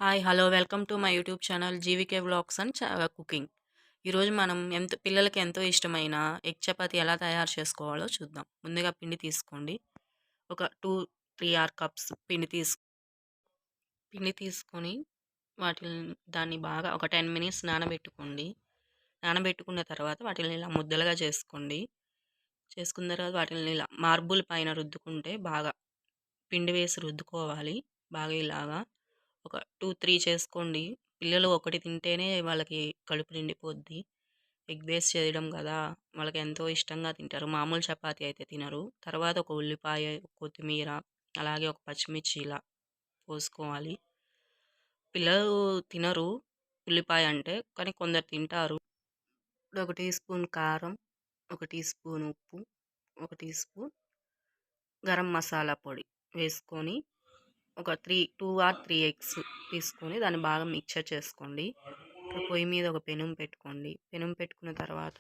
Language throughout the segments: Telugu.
Hi! Hello! Welcome to my YouTube channel GVK vlogs and cooking. ఈరోజు మనం పిల్లలకి ఎంతో ఇష్టమైన ఎగ్ చపాతీ ఎలా తయారు చేసుకోవాలో చూద్దాం. ముందుగా పిండి తీసుకోండి. ఒక 2, 3 కప్స్ పిండి తీసుకొని దాన్ని బాగా ఒక 10 మినిట్స్ నానబెట్టుకోండి. నానబెట్టుకున్న తర్వాత వాటిని ఇలా ముద్దలుగా చేసుకోండి. చేసుకున్న తర్వాత వాటిని ఇలా మార్బుల్ పైన రుద్దుకుంటే బాగా పిండి వేసి రుద్దుకోవాలి. బాగా ఇలాగా ఒక 2, 3 చేసుకోండి. పిల్లలు ఒకటి తింటేనే వాళ్ళకి కడుపు నిండిపోద్ది. ఎగ్ బేస్ చేయడం గదా! వాళ్ళకి ఎంతో ఇష్టంగా తింటారు. మామూలు చపాతీ అయితే తినరు. తర్వాత ఒక ఉల్లిపాయ, కొత్తిమీర, అలాగే ఒక పచ్చిమిర్చి ఇలా కోసుకోవాలి. పిల్లలు తినరు ఉల్లిపాయ అంటే, కానీ కొందరు తింటారు. ఇప్పుడు ఒక టీ స్పూన్ కారం, ఒక టీ స్పూన్ ఉప్పు, ఒక టీ స్పూన్ గరం మసాలా పొడి వేసుకొని ఒక 2 ఆర్ 3 ఎగ్స్ తీసుకొని దాన్ని బాగా మిక్చర్ చేసుకోండి. ఇప్పుడు పొయ్యి మీద ఒక పెనం పెట్టుకోండి. పెనం పెట్టుకున్న తర్వాత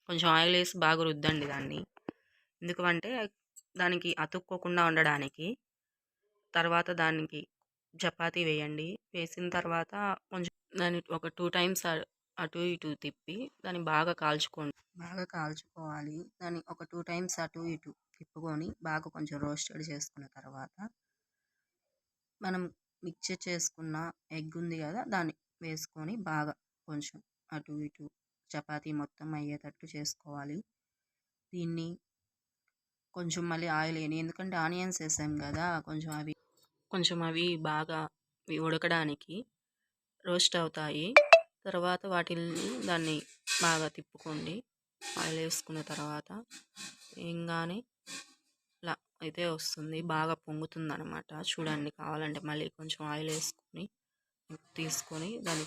కొంచెం ఆయిల్ వేసి బాగా రుద్దండి దాన్ని. ఎందుకంటే దానికి అతుక్కోకుండా ఉండడానికి. తర్వాత దానికి చపాతీ వేయండి. వేసిన తర్వాత కొంచెం దాన్ని ఒక 2 టైమ్స్ అటు ఇటు తిప్పి దాన్ని బాగా కాల్చుకోండి. బాగా కాల్చుకోవాలి. దాన్ని ఒక 2 టైమ్స్ అటు ఇటు తిప్పుకొని బాగా కొంచెం రోస్టెడ్ చేసుకున్న తర్వాత మనం మిక్చర్ చేసుకున్న ఎగ్ ఉంది కదా, దాన్ని వేసుకొని బాగా కొంచెం అటు ఇటు చపాతీ మొత్తం అయ్యేటట్టు చేసుకోవాలి. దీన్ని కొంచెం మళ్ళీ ఆయిల్ వేయని, ఎందుకంటే ఆనియన్స్ వేసాం కదా, కొంచెం అవి బాగా ఉడకడానికి రోస్ట్ అవుతాయి. తర్వాత దాన్ని బాగా తిప్పుకోండి. ఆయిల్ వేసుకున్న తర్వాత ఏంగానే ఇలా అయితే వస్తుంది. బాగా పొంగుతుందనమాట. చూడండి, కావాలంటే మళ్ళీ కొంచెం ఆయిల్ వేసుకొని తీసుకొని దాన్ని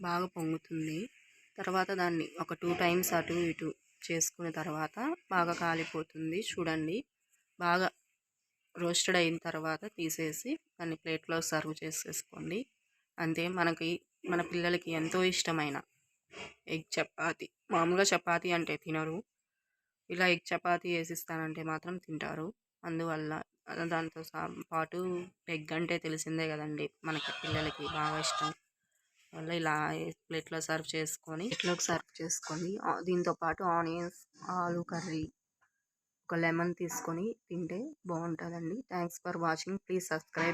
బాగా పొంగుతుంది. తర్వాత దాన్ని ఒక 2 టైమ్స్ అటు ఇటు చేసుకున్న తర్వాత బాగా కాలిపోతుంది. చూడండి, బాగా రోస్టెడ్ అయిన తర్వాత తీసేసి దాన్ని ప్లేట్లో సర్వ్ చేసేసుకోండి. అంతే, మన పిల్లలకి ఎంతో ఇష్టమైన ఎగ్ చపాతీ. మామూలుగా చపాతీ అంటే తినరు. ఇలా ఎగ్ చపాతీ వేసిస్తానంటే మాత్రం తింటారు. అందువల్ల దాంతో పాటు ఎగ్ అంటే తెలిసిందే కదండి, మనకి పిల్లలకి బాగా ఇష్టం. వల్ల ఇలా ప్లేట్లో సర్వ్ చేసుకొని దీంతో పాటు ఆనియన్స్, ఆలు కర్రీ, ఒక లెమన్ తీసుకొని తింటే బాగుంటుందండి. Thanks for watching. Please subscribe.